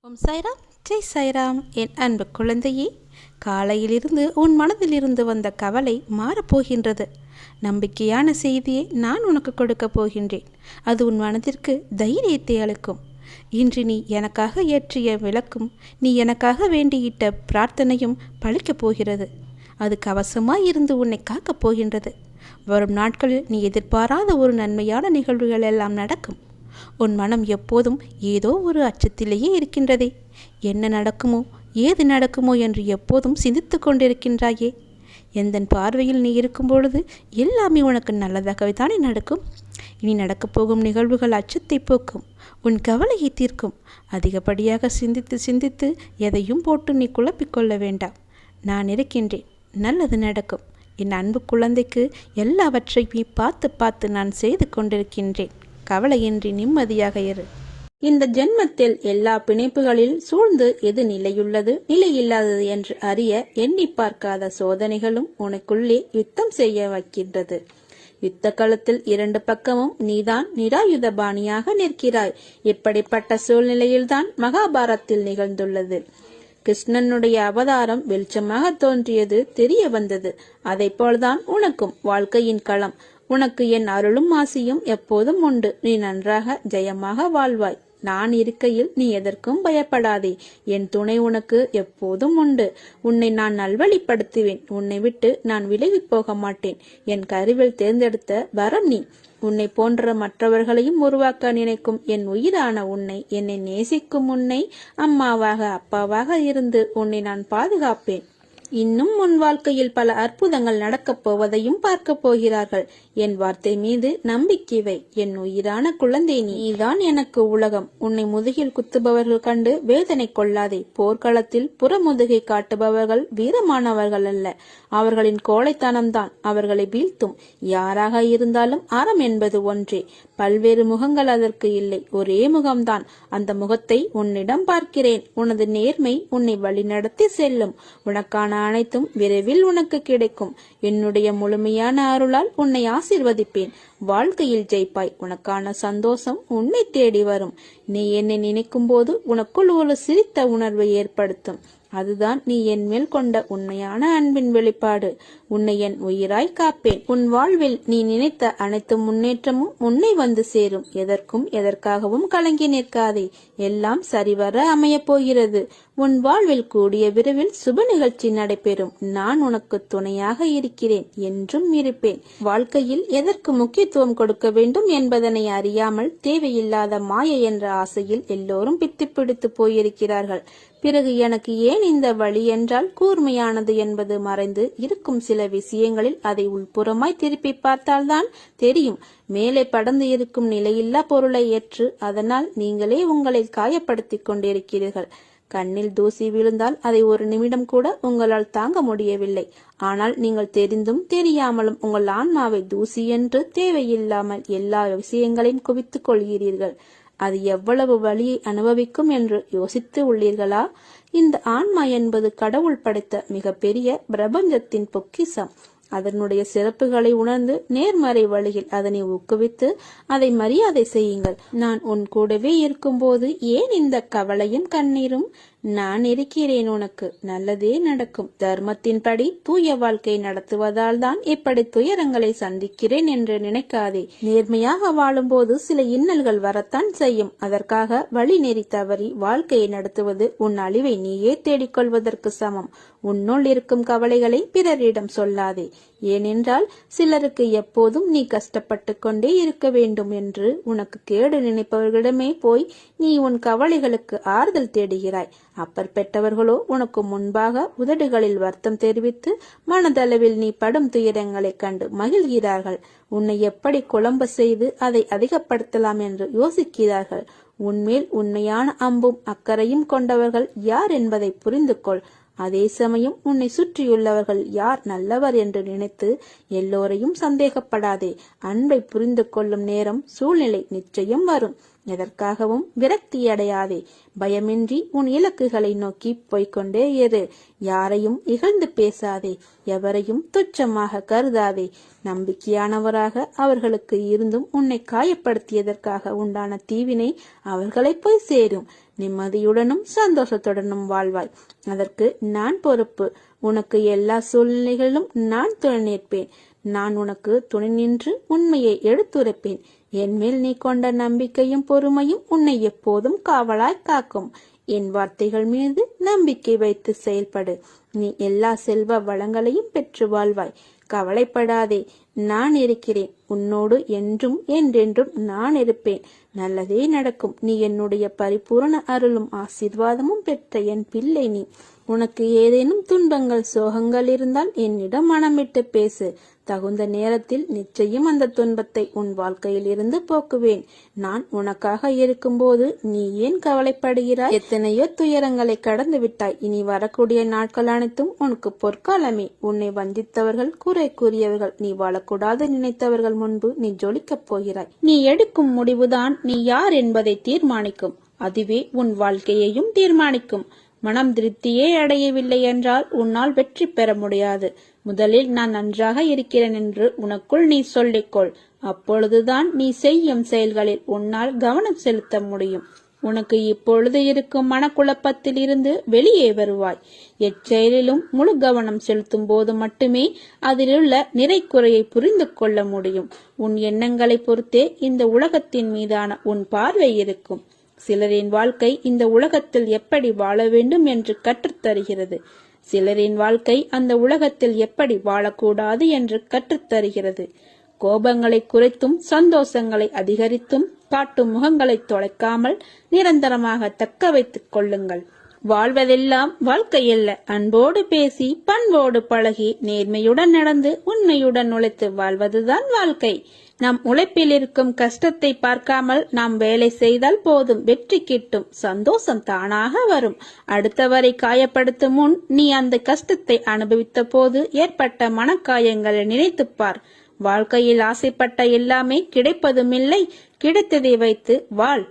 ஓம் சாய்ராம், ஜெய் சாய்ராம். என் அன்பு குழந்தையே, காலையிலிருந்து உன் மனதிலிருந்து வந்த கவலை மாறப்போகின்றது. நம்பிக்கையான செய்தியை நான் உனக்கு கொடுக்கப் போகின்றேன். அது உன் மனதிற்கு தைரியத்தை அளிக்கும். இன்று நீ எனக்காக ஏற்றிய விளக்கும், நீ எனக்காக வேண்டியிட்ட பிரார்த்தனையும் பழிக்கப் போகிறது. அது கவசமாய் இருந்து உன்னை காக்கப் போகின்றது. வரும் நாட்களில் நீ எதிர்பாராத ஒரு நன்மையான நிகழ்வுகள் எல்லாம் நடக்கும். உன் மனம் எப்போதும் ஏதோ ஒரு அச்சத்திலேயே இருக்கின்றதே. என்ன நடக்குமோ, ஏது நடக்குமோ என்று எப்போதும் சிந்தித்து கொண்டிருக்கின்றாயே. எந்தன் பார்வையில் நீ இருக்கும் பொழுது எல்லாமே உனக்கு நல்லதாகவே தானே நடக்கும். இனி நடக்கப் போகும் நிகழ்வுகள் அச்சத்தை போக்கும், உன் கவலையை தீர்க்கும். அதிகப்படியாக சிந்தித்து சிந்தித்து எதையும் போட்டு நீ குழப்பிக்கொள்ள வேண்டாம். நான் இருக்கின்றேன், நல்லது நடக்கும். என் அன்பு குழந்தைக்கு எல்லாவற்றையும் பார்த்து பார்த்து நான் செய்து கொண்டிருக்கின்றேன். கவலையின்றி நிம்மதியாக இரு. இந்த ஜென்மத்தில் எல்லா பிணைப்புகளில் சூழ்ந்து எது நிலையுள்ளது நிலையில்லாதது என்று அறிய எண்ணி பார்க்காத சோதனைகளும் உனக்குள்ளே யுத்தம் செய்ய வைக்கின்றது. யுத்த களத்தில் இரண்டு பக்கமும் நீதான் நிராயுதபாணியாக நிற்கிறாய். இப்படிப்பட்ட சூழ்நிலையில்தான் மகாபாரத்தில் நிகழ்ந்துள்ளது. கிருஷ்ணனுடைய அவதாரம் வெளிச்சமாக தோன்றியது தெரிய வந்தது. அதை போல்தான் உனக்கும் வாழ்க்கையின் களம். உனக்கு என் அருளும் ஆசியும் எப்போதும் உண்டு. நீ நன்றாக ஜெயமாக வாழ்வாய். நான் இருக்கையில் நீ எதற்கும் பயப்படாதே. என் துணை உனக்கு எப்போதும் உண்டு. உன்னை நான் நல்வழிப்படுத்துவேன். உன்னை விட்டு நான் விலகி போக மாட்டேன். என் கருவில் தேர்ந்தெடுத்த வரம் நீ. உன்னை போன்ற மற்றவர்களையும் உருவாக்க நினைக்கும் என் உயிரான உன்னை, என்னை நேசிக்கும் உன்னை அம்மாவாக அப்பாவாக இருந்து உன்னை நான் பாதுகாப்பேன். இன்னும் உன் வாழ்க்கையில் பல அற்புதங்கள் நடக்கப் போவதையும் பார்க்கப் போகிறார்கள். என் வார்த்தை மீது நம்பிக்கை வை. என் உயிரான குழந்தை, நீதான் எனக்கு உலகம். உன்னை முதுகில் குத்துபவர்கள் கண்டு வேதனை கொள்ளாதே. போர்க்களத்தில் புறமுதுகை காட்டுபவர்கள் வீரமானவர்கள் அல்ல. அவர்களின் கோழைத்தனம்தான் அவர்களை வீழ்த்தும். யாராக இருந்தாலும் அறம் என்பது ஒன்றே. பல்வேறு முகங்கள் அதற்கு இல்லை, ஒரே முகம்தான். அந்த முகத்தை உன்னிடம் பார்க்கிறேன். உனது நேர்மை உன்னை வழிநடத்தி செல்லும். உனக்கான அனைத்தும் விரைவில் உனக்கு கிடைக்கும். என்னுடைய முழுமையான அருளால் உன்னை ஆசீர்வதிப்பேன். வாழ்க்கையில் ஜெயிப்பாய். உனக்கான சந்தோஷம் உன்னை தேடி வரும். நீ என்னை நினைக்கும் போது உனக்குள் ஒரு சிரித்த உணர்வை ஏற்படுத்தும். அதுதான் நீ என் மேல் கொண்ட உண்மையான அன்பின் வெளிப்பாடு. உன்னை என் உயிராய் காப்பேன். உன் வாழ்வில் நீ நினைத்த அனைத்து முன்னேற்றமும் உன்னை வந்து சேரும். எதற்கும் எதற்காகவும் கலங்கி நிற்காதே. எல்லாம் சரிவர அமையப் போகிறது. உன் வாழ்வில் கூடிய விரைவில் சுப நிகழ்ச்சி நடைபெறும். நான் உனக்கு துணையாக இருக்கிறேன், என்றும் இருப்பேன். வாழ்க்கையில் எதற்கு முக்கியத்துவம் கொடுக்க வேண்டும் என்பதனை அறியாமல் தேவையில்லாத மாயை என்ற ஆசையில் எல்லோரும் பித்து பிடித்து போயிருக்கிறார்கள். பிறகு எனக்கு ஏன் இந்த வழி என்றால், கூர்மையானது என்பது மறைந்து இருக்கும் சில விஷயங்களில் அதை உள்புறமாய் திருப்பி பார்த்தால்தான் தெரியும். மேலே படர்ந்து இருக்கும் நிலையில்லா பொருளை ஏற்று அதனால் நீங்களே உங்களை காயப்படுத்திக் கொண்டிருக்கிறீர்கள். கண்ணில் தூசி விழுந்தால் அதை ஒரு நிமிடம் கூட உங்களால் தாங்க முடியவில்லை. ஆனால் நீங்கள் தெரிந்தும் தெரியாமலும் உங்கள் ஆன்மாவை தூசி என்று தேவையில்லாமல் எல்லா விஷயங்களையும் குவித்துக் கொள்கிறீர்கள். அது எவ்வளவு வலியை அனுபவிக்கும் என்று யோசித்து உள்ளீர்களா? இந்த ஆன்மா என்பது கடவுள் படைத்த மிகப்பெரிய பிரபஞ்சத்தின் பொக்கிஷம். அதனுடைய சிறப்புகளை உணர்ந்து நேர்மறை வழியில் அதனை ஊக்குவித்து அதை மரியாதை செய்யுங்கள். நான் உன் கூடவே இருக்கும்போது ஏன் இந்த கவலையும் கண்ணீரும்? நான் இருக்கிறேன். உனக்கு நல்லதே நடக்கும். தர்மத்தின்படி தூய வாழ்க்கை நடத்துவதால் தான் இப்படி துயரங்களை சந்திக்கிறேன் என்று நினைக்காதே. நேர்மையாக வாழும்போது சில இன்னல்கள் வரத்தான் செய்யும். அதற்காக வழி நெறி தவறி வாழ்க்கையை நடத்துவது உன் அழிவை நீயே தேடிக்கொள்வதற்கு சமம். உன்னுள் இருக்கும் கவலைகளை பிறரிடம் சொல்லாதே. ஏனென்றால் சிலருக்கு எப்போதும் நீ கஷ்டப்பட்டு கொண்டே இருக்க வேண்டும் என்று உனக்கு கேடு நினைப்பவர்களிடமே போய் நீ உன் கவலைகளுக்கு ஆறுதல் தேடுகிறாய். அப்பற்பட்டவர்களோ உனக்கு முன்பாக உதடுகளில் வருத்தம் தெரிவித்து மனதளவில் நீ படும் துயரங்களை கண்டு மகிழ்கிறார்கள். உன்னை எப்படி குழம்ப செய்து அதை அதிகப்படுத்தலாம் என்று யோசிக்கிறார்கள். உன்மேல் உண்மையான அம்பும் அக்கறையும் கொண்டவர்கள் யார் என்பதை புரிந்து கொள். அதே சமயம் உன்னை சுற்றியுள்ளவர்கள் யார் நல்லவர் என்று நினைத்து எல்லோரையும் சந்தேகப்படாதே. அன்பை புரிந்து கொள்ளும் நேரம் சூழ்நிலை நிச்சயம் வரும். எதற்காகவும் விரக்தி அடையாதே. பயமின்றி உன் இலக்குகளை நோக்கி போய்கொண்டே இரு. யாரையும் இகழ்ந்து பேசாதே. எவரையும் துச்சமாக கருதாதே. நம்பிக்கையானவராக அவர்களுக்கு இருந்தும் உன்னை காயப்படுத்தியதற்காக உண்டான தீவினை அவர்களை போய் சேரும். நிம்மதியுடனும் சந்தோஷத்துடனும் வாழ்வாய். அதற்கு நான் பொறுப்பு. உனக்கு எல்லா சூழ்நிலைகளிலும் நான் துணை நிற்பேன். நான் உனக்கு துணை நின்று உண்மையை எடுத்துரைப்பேன். என் மேல் நீ கொண்ட நம்பிக்கையும் பொறுமையும் உன்னை எப்போதும் காவலாய் காக்கும். என் வார்த்தைகள் மீது நம்பிக்கை வைத்து செயல்படு. நீ எல்லா செல்வ வளங்களையும் பெற்று வாழ்வாய். கவலைப்படாதே, நான் இருக்கிறேன். உன்னோடு என்றும் என்றென்றும் நான் இருப்பேன். நல்லதே நடக்கும். நீ என்னுடைய பரிபூரண அருளும் ஆசீர்வாதமும் பெற்ற என் பிள்ளை நீ. உனக்கு ஏதேனும் துன்பங்கள் சோகங்கள் இருந்தால் என்னிடம் மனமிட்டு பேசு. தகுந்த நேரத்தில் நிச்சயம் அந்த துன்பத்தை உன் வாழ்க்கையில் இருந்து போக்குவேன். நான் உனக்காக இருக்கும்போது நீ ஏன் கவலைப்படுகிறாய்? எத்தனையோ துயரங்களை கடந்து விட்டாய். இனி வரக்கூடிய நாட்கள் அனைத்தும் உனக்கு பொற்காலமே. உன்னை வஞ்சித்தவர்கள், குறை கூறியவர்கள், நீ வாழக்கூடாது நினைத்தவர்கள் முன்பு நீ ஜொலிக்கப் போகிறாய். நீ எடுக்கும் முடிவுதான் நீ யார் என்பதை தீர்மானிக்கும். அதுவே உன் வாழ்க்கையையும் தீர்மானிக்கும். மனம் திருப்தியே அடையவில்லை என்றால் உன்னால் வெற்றி பெற முடியாது. முதலில் நான் நன்றாக இருக்கிறேன் என்று உனக்குள் நீ சொல்லிக்கொள். அப்பொழுதுதான் நீ செய்யும் செயல்களில் உன்னால் கவனம் செலுத்த முடியும். உனக்கு இப்பொழுது இருக்கும் மனக்குழப்பத்தில் இருந்து வெளியே வருவாய். எச்செயலிலும் முழு கவனம் செலுத்தும் போது மட்டுமே அதிலுள்ள நிறைக்குறையை புரிந்து கொள்ள முடியும். உன் எண்ணங்களை பொறுத்தே இந்த உலகத்தின் மீதான உன் பார்வை இருக்கும். சிலரின் வாழ்க்கை இந்த உலகத்தில் எப்படி வாழ வேண்டும் என்று கற்றுத்தருகிறது. சிலரின் வாழ்க்கை அந்த உலகத்தில் எப்படி வாழக்கூடாது என்று கற்றுத்தருகிறது. கோபங்களை குறைத்தும் சந்தோஷங்களை அதிகரித்தும் காட்டும் முகங்களை தொலைக்காமல் நிரந்தரமாக தக்க வைத்துக் கொள்ளுங்கள். வாழ்வதெல்லாம் வாழ்க்கையல்ல. அன்போடு பேசி பண்போடு பழகி நேர்மையுடன் நடந்து உண்மையுடன் உழைத்து வாழ்வதுதான் வாழ்க்கை. நம் உழைப்பில் இருக்கும் கஷ்டத்தை பார்க்காமல் நாம் வேலை செய்தால் போதும், வெற்றி கிட்டும், சந்தோஷம் தானாக வரும். அடுத்தவரை காயப்படுத்தும் முன் நீ அந்த கஷ்டத்தை அனுபவித்த போது ஏற்பட்ட மனக்காயங்களை நினைத்துப்பார். வாழ்க்கையில் ஆசைப்பட்ட எல்லாமே கிடைப்பதுமில்லை. கிடைத்ததை வைத்து வாழ்.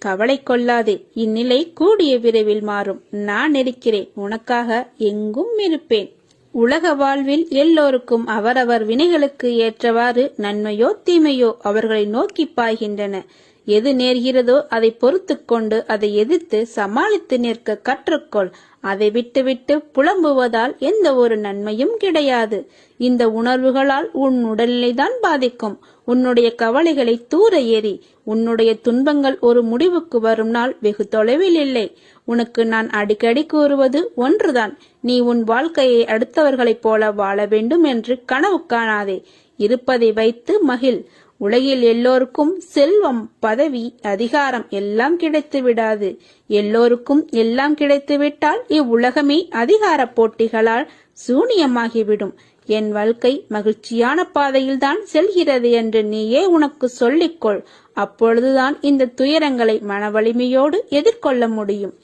கவலை கொள்ளாதே. இந்நிலை கூடிய விரைவில் மாறும். நான் இருக்கிறேன். உனக்காக எங்கும் இருப்பேன். உலக வாழ்வில் எல்லோருக்கும் அவரவர் வினைகளுக்கு ஏற்றவாறு நன்மையோ தீமையோ அவர்களை நோக்கி பாய்கின்றன. எது நேர்கிறதோ அதை பொறுத்து கொண்டு அதை எதிர்த்து சமாளித்து நிற்க கற்றுக்கொள். அதை விட்டுவிட்டு புலம்புவதால் எந்த ஒரு நன்மையும் கிடையாது. இந்த உணர்வுகளால் உன் உடல்நிலைதான் பாதிக்கும். உன்னுடைய கவலைகளை தூர ஏறி. உன்னுடைய துன்பங்கள் ஒரு முடிவுக்கு வரும் நாள் வெகு தொலைவில் இல்லை. உனக்கு நான் அடிக்கடி கூறுவது ஒன்றுதான். நீ உன் வாழ்க்கையை அடுத்தவர்களைப் போல வாழ வேண்டும் என்று கனவு காணாதே. இருப்பதை வைத்து மகிழ். உலகில் எல்லோருக்கும் செல்வம், பதவி, அதிகாரம் எல்லாம் கிடைத்து விடாது. எல்லோருக்கும் எல்லாம் கிடைத்து விட்டால் இவ்வுலகமே அதிகார போட்டிகளால் சூனியமாகிவிடும். என் வாழ்க்கை மகிழ்ச்சியான பாதையில்தான் செல்கிறது என்று நீயே உனக்கு சொல்லிக்கொள். அப்பொழுதுதான் இந்த துயரங்களை மன வலிமையோடு எதிர்கொள்ள முடியும்.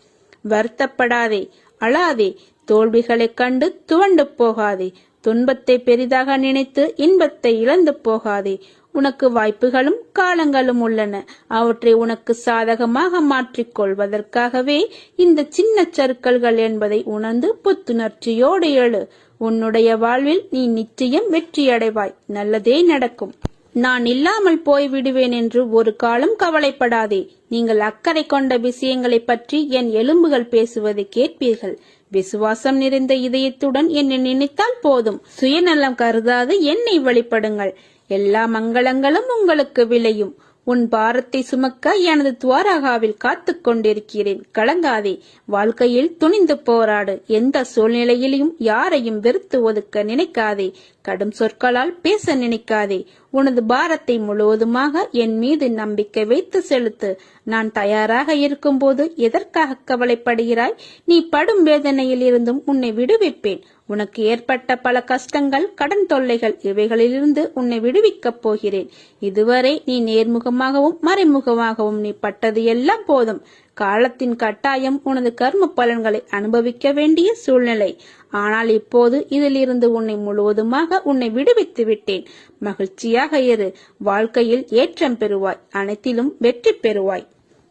வருத்தப்படாதே, அழாதே, தோல்விகளைக் கண்டு துவண்டு போகாதே, துன்பத்தை பெரிதாக நினைத்து இன்பத்தை இழந்து போகாதே. உனக்கு வாய்ப்புகளும் காலங்களும் உள்ளன. அவற்றை உனக்கு சாதகமாக மாற்றிக் கொள்வதற்காகவே இந்த சின்ன சறுக்கல்கள் என்பதை உணர்ந்து புத்துணர்ச்சியோடு எழு. உன்னுடைய வாழ்வில் நீ நிச்சயம் வெற்றியடைவாய். நல்லதே நடக்கும். நான் இல்லாமல் போய்விடுவேன் என்று ஒரு காலம் கவலைப்படாதே. நீங்கள் அக்கறை கொண்ட விஷயங்களை பற்றி என் எலும்புகள் பேசுவதை கேட்பீர்கள். விசுவாசம் நிறைந்த இதயத்துடன் என்னை நினைத்தால் போதும். சுயநலம் கருதாது என்னை வழிபடுங்கள். எல்லா மங்களங்களும் உங்களுக்கு விளையும். உன் பாரத்தை சுமக்க எனது துவாரகாவில் காத்து கொண்டிருக்கிறேன். கலங்காதே. வாழ்க்கையில் துணிந்து போராடு. எந்த சூழ்நிலையிலும் யாரையும் வெறுத்து ஒதுக்க நினைக்காதே. கடும் சொற்களால் பேச நினைக்காதே. உனது பாரத்தை முழுவதுமாக என் மீது நம்பிக்கை வைத்து செலுத்து. நான் தயாராக இருக்கும்போது எதற்காக கவலைப்படுகிறாய்? நீ படும் வேதனையில் இருந்தும் உன்னை விடுவிப்பேன். உனக்கு ஏற்பட்ட பல கஷ்டங்கள், கடன் தொல்லைகள், இவைகளிலிருந்து உன்னை விடுவிக்கப் போகிறேன். இதுவரை நீ நேர்முகமாகவும் மறைமுகமாகவும் நீ பட்டது எல்லாம் போதும். காலத்தின் கட்டாயம் உனது கர்ம பலன்களை அனுபவிக்க வேண்டிய சூழ்நிலை. ஆனால் இப்போது இதிலிருந்து உன்னை முழுவதுமாக உன்னை விடுவித்து விட்டேன். மகிழ்ச்சியாக இரு. வாழ்க்கையில் ஏற்றம் பெறுவாய். அனைத்திலும் வெற்றி பெறுவாய்.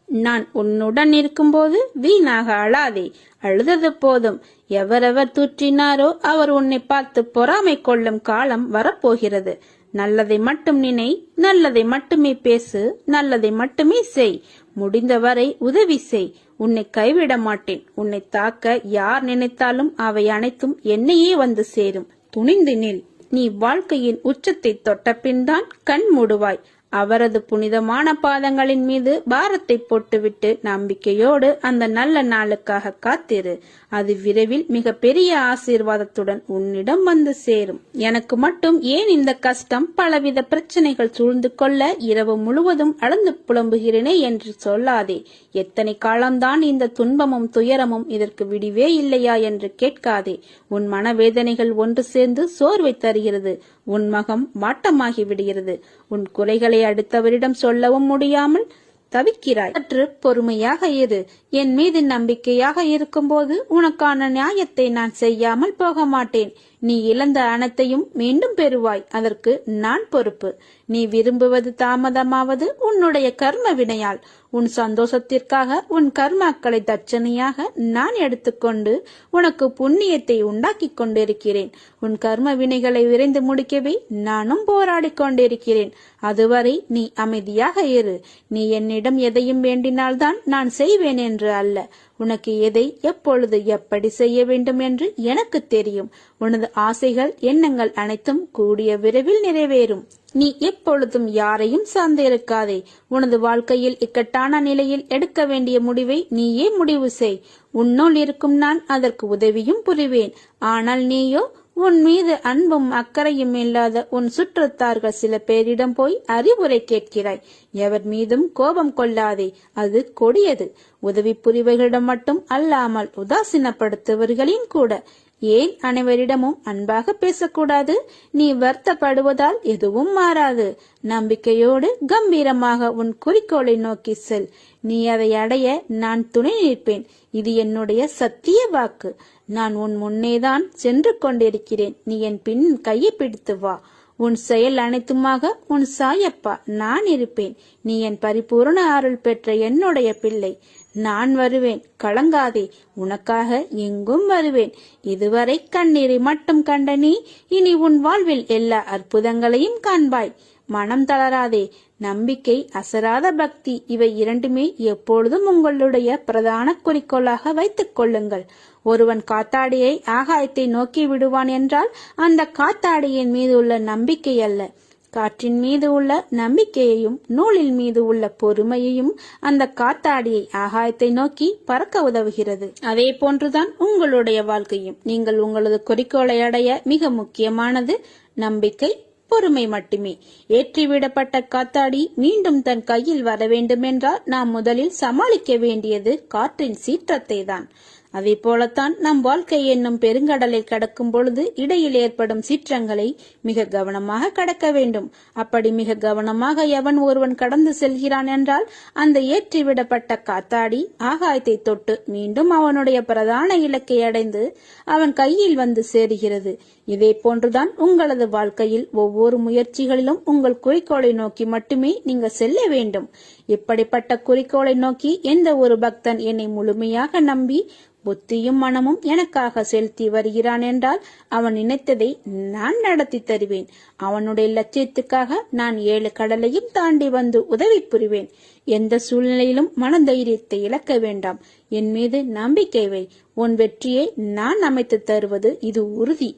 நான் உன்னுடன் இருக்கும்போது வீணாக அழாதே. அழுதது போதும். எவரெவர் தூற்றினாரோ அவர் உன்னை பார்த்து பொறாமை கொள்ளும் காலம் வரப்போகிறது. நல்லதை மட்டும் நினை, நல்லதை மட்டுமே பேசு, நல்லதை மட்டுமே செய். முடிந்தவரை உதவி செய். உன்னை கைவிட மாட்டேன். உன்னை தாக்க யார் நினைத்தாலும் அவை அனைத்தும் என்னையே வந்து சேரும். துணிந்து நில். நீ வாழ்க்கையின் உச்சத்தை தொட்ட பின்தான் கண் மூடுவாய். அவரது புனிதமான பாதங்களின் மீது பாரத்தை போட்டுவிட்டு நம்பிக்கையோடு அந்த நல்ல நாளுக்காக காத்திரு. அது விரைவில் மிக பெரிய ஆசீர்வாதத்துடன் உன்னிடம் வந்து சேரும். எனக்கு மட்டும் ஏன் இந்த கஷ்டம், பலவித பிரச்சனைகள் சூழ்ந்து கொள்ள இரவு முழுவதும் அழுந்து புலம்புகிறேனே என்று சொல்லாதே. எத்தனை காலம்தான் இந்த துன்பமும் துயரமும், இதற்கு விடிவே இல்லையா என்று கேட்காதே. உன் மனவேதனைகள் ஒன்று சேர்ந்து சோர்வை தருகிறது. உன் மகம் வாட்டமாகி விடுகிறது. உன் குறைகளை அடுத்தவரிடம் சொல்லவும் முடியாமல் தவிக்கிறாய். சற்று பொறுமையாக இரு. என் மீது நம்பிக்கையாக இருக்கும்போது உனக்கான நியாயத்தை நான் செய்யாமல் போக மாட்டேன். நீ இழந்த அனைத்தையும் மீண்டும் பெறுவாய். அதற்கு நான் பொறுப்பு. நீ விரும்புவது தாமதமாவது உன்னுடைய கர்ம வினையால். உன் சந்தோஷத்திற்காக உன் கர்மாக்களை தட்சணையாக நான் எடுத்துக்கொண்டு உனக்கு புண்ணியத்தை உண்டாக்கி கொண்டிருக்கிறேன். உன் கர்ம வினைகளை விரைந்து முடிக்கவே நானும் போராடி கொண்டிருக்கிறேன். அதுவரை நீ அமைதியாக இரு. நீ என்னிடம் எதையும் வேண்டினால்தான் நான் செய்வேன் என்று அல்ல. உனக்கு எதை எப்பொழுது எப்படி செய்ய வேண்டும் என்று எனக்கு தெரியும். உனது ஆசைகள் எண்ணங்கள் அனைத்தும் கூடிய விரைவில் நிறைவேறும். நீ எப்பொழுதும் யாரையும் சார்ந்திருக்காதே. உனது வாழ்க்கையில் இக்கட்டான நிலையில் எடுக்க வேண்டிய முடிவை நீயே முடிவு செய். உன்னுள் இருக்கும் நான் அதற்கு உதவியும் புரிவேன். ஆனால் நீயோ உன் மீது அன்பும் அக்கறையும் இல்லாத உன் சுற்றத்தார்கள் சில பேரிடம் போய் அறிவுரை கேட்கிறாய். எவர் மீதும் கோபம் கொள்ளாதே, அது கொடியது. உதவி புரிவர்களிடம் மட்டும் அல்லாமல் உதாசீனப்படுத்துவர்களின் கூட. ஏன் அனைவரிடமும் அன்பாக பேசக்கூடாது? நீ வருத்தப்படுவதால் எதுவும் மாறாது. நம்பிக்கையோடு கம்பீரமாக உன் குறிக்கோளை நோக்கி செல். நீ அதை அடைய நான் துணை நிற்பேன். இது என்னுடைய சத்திய வாக்கு. நான் உன் முன்னேதான் சென்று கொண்டிருக்கிறேன். நீ என் பின் கையை பிடித்து வா. உன் செயல் அனைத்துமாக உன் சாயப்பா நான் இருப்பேன். நீ என் பரிபூர்ண அருள் பெற்ற என்னுடைய பிள்ளை. நான் வருவேன், கலங்காதே. உனக்காக எங்கும் வருவேன். இதுவரை கண்ணீரை மட்டும் கண்ட நீ இனி உன் வாழ்வில் எல்லா அற்புதங்களையும் காண்பாய். மனம் தளராதே. நம்பிக்கை, அசராத பக்தி, இவை இரண்டுமே எப்பொழுதும் உங்களுடைய பிரதான குறிக்கோளாக வைத்துக் கொள்ளுங்கள். ஒருவன் காத்தாடியை ஆகாயத்தை நோக்கி விடுவான் என்றால் அந்த காத்தாடியின் மீது உள்ள நம்பிக்கை அல்ல, காற்றின் மீது உள்ள நம்பிக்கையையும் நூலின் மீது உள்ள பொறுமையையும் அந்த காத்தாடியை ஆகாயத்தை நோக்கி பறக்க உதவுகிறது. அதே போன்றுதான் உங்களுடைய வாழ்க்கையும். நீங்கள் உங்களது குறிக்கோளை அடைய மிக முக்கியமானது நம்பிக்கை, பொறுமை மட்டுமே. ஏற்றிவிடப்பட்ட காத்தாடி மீண்டும் தன் கையில் வர வேண்டுமென்றால் நாம் முதலில் சமாளிக்க வேண்டியது காற்றின் சீற்றத்தை தான். அதே போலத்தான் நம் வாழ்க்கை என்னும் பெருங்கடலை கடக்கும் பொழுது இடையில் ஏற்படும் சீற்றங்களை மிக கவனமாக கடக்க வேண்டும். அப்படி மிக கவனமாக எவன் ஒருவன் கடந்து செல்கிறான் என்றால் அந்த ஏற்றிவிடப்பட்ட காத்தாடி ஆகாயத்தை தொட்டு மீண்டும் அவனுடைய பிரதான இலக்கை அடைந்து அவன் கையில் வந்து சேருகிறது. இதே போன்றுதான் உங்களது வாழ்க்கையில் ஒவ்வொரு முயற்சிகளிலும் உங்கள் குறிக்கோளை நோக்கி மட்டுமே நீங்கள் செல்ல வேண்டும். இப்படிப்பட்ட குறிக்கோளை நோக்கி எந்த ஒரு பக்தன் என்னை முழுமையாக நம்பி புத்தியும் மனமும் எனக்காக செலுத்தி வருகிறான் என்றால் அவன் நினைத்ததை நான் நடத்தி தருவேன். அவனுடைய லட்சியத்துக்காக நான் 7 கடலையும் தாண்டி வந்து உதவி புரிவேன். எந்த சூழ்நிலையிலும் மனதைரியத்தை இழக்க வேண்டாம். என் மீது நம்பிக்கை வை. உன் வெற்றியை நான் அமைத்து தருவது இது உறுதி.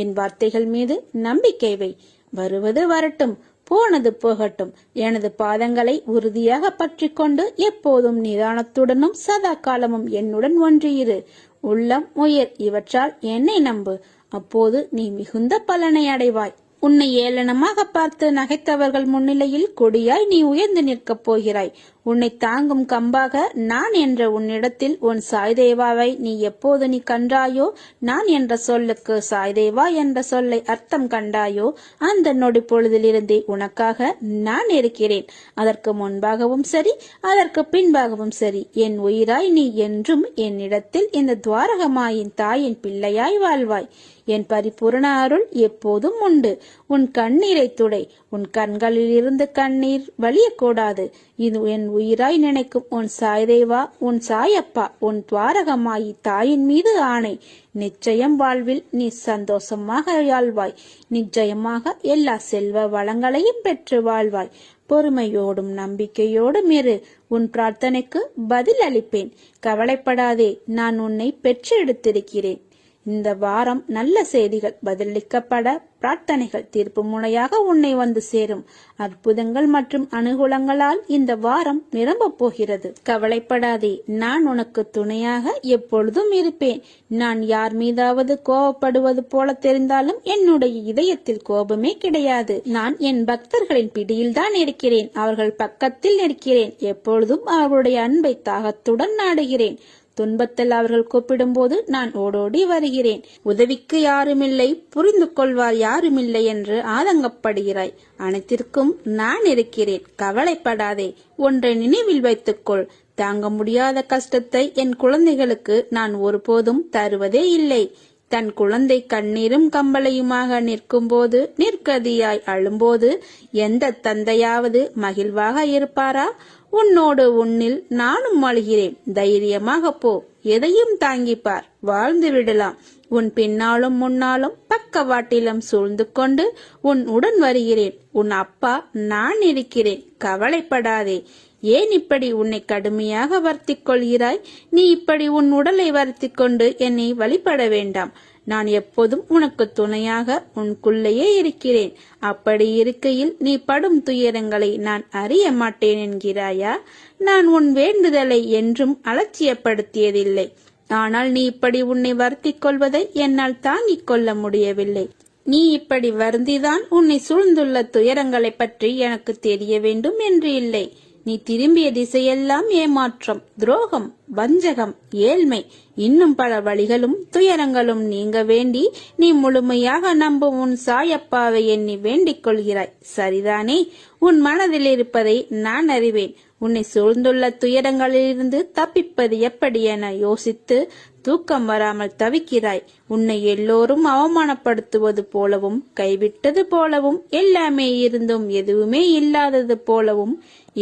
என் வார்த்தைகள் மீது நம்பிக்கை வை. வருவது வரட்டும், போனது போகட்டும். எனது பாதங்களை உறுதியாக பற்றி கொண்டு எப்போதும் நிதானத்துடனும் சதா காலமும் என்னுடன் ஒன்றியிரு. உள்ளம், உயிர் இவற்றால் என்னை நம்பு. அப்போது நீ மிகுந்த பலனை அடைவாய். உன்னை ஏளனமாக பார்த்து நகைத்தவர்கள் முன்னிலையில் கொடியாய் நீ உயர்ந்து நிற்கப் போகிறாய். உன்னை தாங்கும் கம்பாக நான் என்ற உன்னிடத்தில் உன் சாய்தேவாவை நீ எப்போது நீ கண்டாயோ, நான் என்ற சொல்லுக்கு சாய்தேவா என்ற சொல்லை அர்த்தம் கண்டாயோ, அந்த நொடி பொழுதிலிருந்தே உனக்காக நான் இருக்கிறேன். அதற்கு முன்பாகவும் சரி, அதற்கு பின்பாகவும் சரி, என் உயிராய் நீ என்றும் என்னிடத்தில் இந்த துவாரகமாயின் தாயின் பிள்ளையாய் வாழ்வாய். என் பரிபூரண அருள் எப்போதும் உண்டு. உன் கண்ணீரை துடை. உன் கண்களில் இருந்து கண்ணீர் வலியக்கூடாது. இது என் உயிராய் நினைக்கும் உன் சாய்தேவா, உன் சாயப்பா, உன் துவாரகமாயி தாயின் மீது ஆணை. நிச்சயம் வாழ்வில் நீ சந்தோஷமாக வாழ்வாய். நிச்சயமாக எல்லா செல்வ வளங்களையும் பெற்று வாழ்வாய். பொறுமையோடும் நம்பிக்கையோடும் இரு. உன் பிரார்த்தனைக்கு பதில் அளிப்பேன். கவலைப்படாதே, நான் உன்னை பெற்றெடுத்திருக்கிறேன். இந்த வாரம் நல்ல செய்திகள் பதிலளிக்கப்பட, பிரார்த்தனைகள் தீர்ப்பு முனையாக உன்னை வந்து சேரும். அற்புதங்கள் மற்றும் அனுகூலங்களால் இந்த வாரம் நிரம்பப் போகிறது. கவலைப்படாதே, நான் உனக்கு துணையாக எப்பொழுதும் இருப்பேன். நான் யார் மீதாவது கோபப்படுவது போல தெரிந்தாலும் என்னுடைய இதயத்தில் கோபமே கிடையாது. நான் என் பக்தர்களின் பிடியில்தான் இருக்கிறேன். அவர்கள் பக்கத்தில் இருக்கிறேன். எப்பொழுதும் அவர்களுடைய அன்பை தாகத்துடன் நாடுகிறேன். துன்பத்தில் அவர்கள் கூப்பிடும் போது நான் ஓடோடி வருகிறேன். உதவிக்கு யாருமில்லை, புரிந்து கொள்வார் யாருமில்லை என்று ஆதங்கப்படுகிறாய். அனைத்திற்கும் நான் இருக்கிறேன். கவலைப்படாதே. ஒன்றை நினைவில் வைத்துக்கொள். தாங்க முடியாத கஷ்டத்தை என் குழந்தைகளுக்கு நான் ஒருபோதும் தருவதே இல்லை. தன் குழந்தை கண்ணீரும் கம்பளையுமாக நிற்கும் போது, நிற்கதியாய் அழும்போது எந்த தந்தையாவது மகிழ்வாக இருப்பாரா? உன்னோடு உன்னில் நானும் அழுகிறேன். தைரியமாக போ. எதையும் தாங்கிப்பார். வாழ்ந்து விடலாம். உன் பின்னாலும் முன்னாலும் பக்கவாட்டிலும் சூழ்ந்து கொண்டு உன் உடன் வருகிறேன். உன் அப்பா நான் இருக்கிறேன். கவலைப்படாதே. ஏன் இப்படி உன்னை கடுமையாக வருத்திக் கொள்கிறாய்? நீ இப்படி உன் உடலை வருத்திக் கொண்டு என்னை வழிபட வேண்டாம். நான் எப்போதும் உனக்கு துணையாக உனக்குள்ளேயே இருக்கிறேன். அப்படி இருக்கையில் நீ படும் துயரங்களை நான் அறிய மாட்டேன் என்கிறாயா? நான் உன் வேண்டுதலை என்றும் அலட்சியப்படுத்தியதில்லை. ஆனால் நீ இப்படி உன்னை வருத்திக் கொள்வதை என்னால் தாங்கிக் கொள்ள முடியவில்லை. நீ இப்படி வருந்திதான் உன்னை சூழ்ந்துள்ள துயரங்களை பற்றி எனக்கு தெரிய வேண்டும் என்று இல்லை. நீ திரும்பிய திசையெல்லாம் ஏமாற்றம், துரோகம், வஞ்சகம், ஏழ்மை, இன்னும் பல வழிகளும் துயரங்களும் நீங்க வேண்டி நீ முழுமையாக நம்பும் உன் சாயப்பாவை எண்ணி வேண்டிக் கொள்கிறாய். சரிதானே? உன் மனதில் இருப்பதை நான் அறிவேன். உன்னை சூழ்ந்துள்ள துயரங்களிலிருந்து தப்பிப்பது எப்படி என யோசித்து தூக்கம் வராமல் தவிக்கிறாய். உன்னை எல்லோரும் அவமானப்படுத்துவது போலவும், கைவிட்டது போலவும், எல்லாமே இருந்தும் எதுவுமே இல்லாதது போலவும்,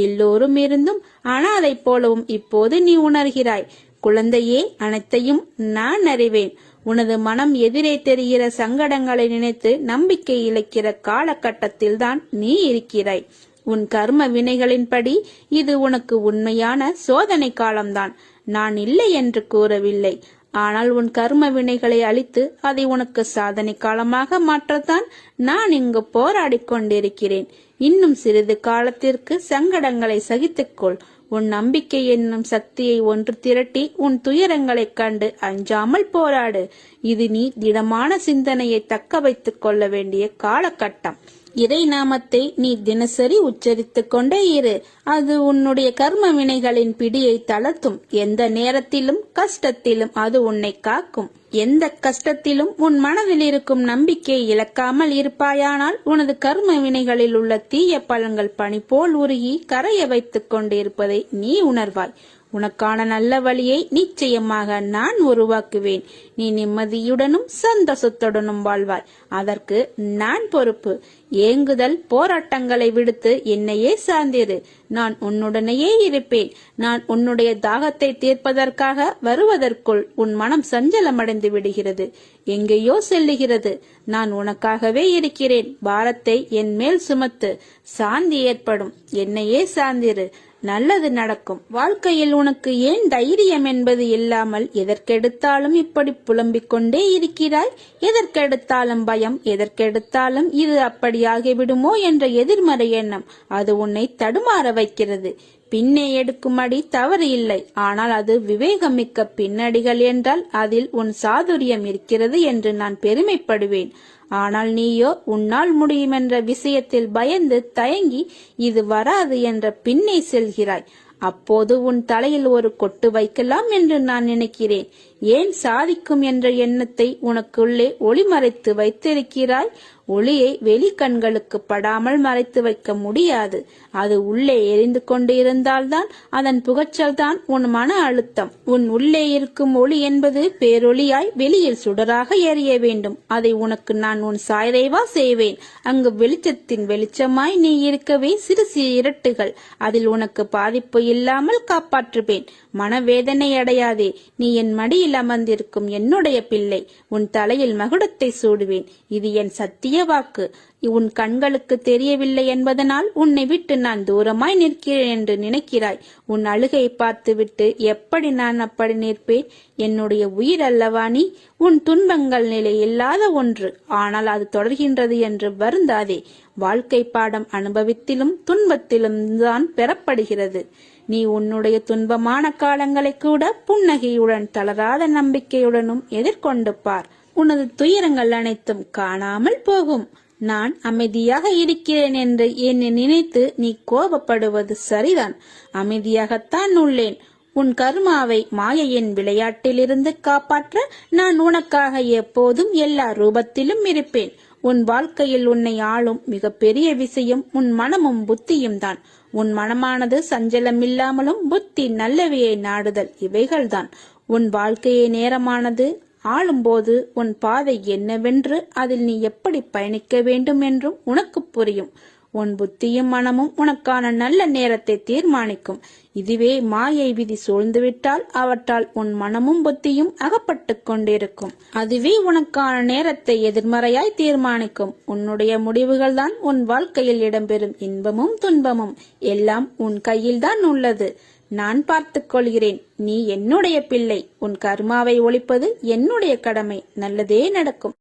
எல்லோரும் இருந்தும் அனாதை போலவும் இப்போது நீ உணர்கிறாய். குழந்தையே, அனைத்தையும் நான் அறிவேன். உனது மனம் எதிரே தெரிகிற சங்கடங்களை நினைத்து நம்பிக்கை இழக்கிற காலகட்டத்தில்தான் நீ இருக்கிறாய். உன் கர்ம வினைகளின்படி இது உனக்கு உண்மையான சோதனை காலம்தான். நான் இல்லை என்று கூறவில்லை. ஆனால் உன் கர்ம வினைகளை அழித்து அதை உனக்கு சாதனை காலமாக மாற்றத்தான் நான் இங்கு போராடி கொண்டிருக்கிறேன். இன்னும் சிறிது காலத்திற்கு சங்கடங்களை சகித்துக்கொள். உன் நம்பிக்கை என்னும் சக்தியை ஒன்று திரட்டி உன் துயரங்களைக் கண்டு அஞ்சாமல் போராடு. இது நீ திடமான சிந்தனையை தக்க வைத்துக் கொள்ள வேண்டிய காலகட்டம். இறை நாமத்தை நீ தினசரி உச்சரித்துக் கொண்டே இரு. அது உன்னுடைய கர்ம வினைகளின் பிடியை தளர்த்தும். எந்த நேரத்திலும் கஷ்டத்திலும் அது உன்னை காக்கும். எந்த கஷ்டத்திலும் உன் மனதில் இருக்கும் நம்பிக்கையை இழக்காமல் இருப்பாயானால் உனது கர்ம வினைகளில் உள்ள தீய பலன்கள் பனி போல் உருகி கரைய வைத்துக் கொண்டிருப்பதை நீ உணர்வாய். உனக்கான நல்ல வழியை நிச்சயமாக நான் உருவாக்குவேன். நீ நிம்மதியுடனும் சந்தோஷத்துடனும் வாழ்வாய். அதற்கு நான் பொறுப்பு. ஏங்குதல், போராட்டங்களை விடுத்து என்னையே சார்ந்திரு. நான் உன்னுடனேயே இருப்பேன். நான் உன்னுடைய தாகத்தை தீர்ப்பதற்காக வருவதற்குள் உன் மனம் சஞ்சலமடைந்து விடுகிறது, எங்கேயோ செல்லுகிறது. நான் உனக்காகவே இருக்கிறேன். பாரத்தை என் மேல் சுமத்து. சாந்தி ஏற்படும். என்னையே சார்ந்திரு. நல்லது நடக்கும். வாழ்க்கையில் உனக்கு ஏன் தைரியம் என்பது இல்லாமல் எதற்கெடுத்தாலும் இப்படி புலம்பிக் கொண்டே இருக்கிறாய்? எதற்கெடுத்தாலும் பயம், எதற்கெடுத்தாலும் இது அப்படியாகிவிடுமோ என்ற எதிர்மறை எண்ணம், அது உன்னை தடுமாற வைக்கிறது. பின்னே எடுக்கும் அடி தவறு இல்லை. ஆனால் அது விவேகமிக்க பின்னடிகள் என்றால் அதில் உன் சாதுரியம் இருக்கிறது என்று நான் பெருமைப்படுவேன். ஆனால் நீயோ உன்னால் முடியும் என்ற விஷயத்தில் பயந்து தயங்கி இது வராது என்ற பின்னே செல்கிறாய். அப்போது உன் தலையில் ஒரு கொட்டு வைக்கலாம் என்று நான் நினைக்கிறேன். ஏன் சாதிக்கும் என்ற எண்ணத்தை உனக்குள்ளே ஒளிமறைத்து வைத்திருக்கிறாய்? ஒளியை வெளி கண்களுக்கு படாமல் மறைத்து வைக்க முடியாது. அது உள்ளே எரிந்து கொண்டு இருந்தால்தான் அதன் புகைச்சல் தான் உன் மன அழுத்தம். உன் உள்ளே இருக்கும் ஒளி என்பது பேரொளியாய் வெளியில் சுடராக எரிய வேண்டும். அதை உனக்கு நான் உன் சாய்றைவா செய்வேன். அங்கு வெளிச்சத்தின் வெளிச்சமாய் நீ இருக்கவே சிறு சிறு இரட்டுகள். அதில் உனக்கு பாதிப்பு இல்லாமல் காப்பாற்றுவேன். மனவேதனை அடையாதே. நீ என் மடியில் அமர்ந்திருக்கும் என்னுடைய பிள்ளை. உன் தலையில் மகுடத்தை சூடுவேன். இது என் சத்திய வாக்கு. உன் கண்களுக்கு தெரியவில்லை என்பதனால் உன்னை விட்டு நான் தூரமாய் நிற்கிறேன் என்று நினைக்கிறாய். உன் அழுகை பார்த்துவிட்டு எப்படி நான் அப்படி நிற்பேன்? என்னுடைய உயிர் அல்லவா நீ? உன் துன்பங்கள் நிலை இல்லாத ஒன்று, ஆனால் அது தொடர்கின்றது என்று வருந்தாதே. வாழ்க்கை பாடம் அனுபவத்திலும் துன்பத்திலும் தான் பெறப்படுகிறது. நீ உன்னுடைய துன்பமான காலங்களை கூட புன்னகையுடன் தளராத நம்பிக்கையுடனும் எதிர்கொண்டு பார். உனது துயரங்கள் அனைத்தும் காணாமல் போகும். நான் அமைதியாக இருக்கிறேன் என்று என்னை நினைத்து நீ கோபப்படுவது சரிதான். அமைதியாகத்தான் உள்ளேன். உன் கர்மாவை மாயையின் விளையாட்டிலிருந்து காப்பாற்ற நான் உனக்காக எப்போதும் எல்லா ரூபத்திலும் இருப்பேன். உன் வாழ்க்கையில் உன்னை ஆளும் மிக பெரிய விஷயம் உன் மனமும் புத்தியும் தான். உன் மனமானது சஞ்சலமில்லாமலும் புத்தி நல்லவையை நாடுதல் இவைகள்தான். உன் வாழ்க்கையை நேரமானது ஆளும்போது உன் பாதை என்னவென்று அதில் நீ எப்படி பயணிக்க வேண்டும் என்றும் உனக்கு புரியும். உன் புத்தியும் மனமும் உனக்கான நல்ல நேரத்தை தீர்மானிக்கும். இதுவே மாயை விதி சூழ்ந்துவிட்டால் அவற்றால் உன் மனமும் புத்தியும் அகப்பட்டு கொண்டிருக்கும். அதுவே உனக்கான நேரத்தை எதிர்மறையாய் தீர்மானிக்கும். உன்னுடைய முடிவுகள் தான் உன் வாழ்க்கையில் இடம்பெறும் இன்பமும் துன்பமும் எல்லாம் உன் கையில்தான் உள்ளது. நான் பார்த்துக் கொள்கிறேன். நீ என்னுடைய பிள்ளை. உன் கர்மாவை ஒழிப்பது என்னுடைய கடமை. நல்லதே நடக்கும்.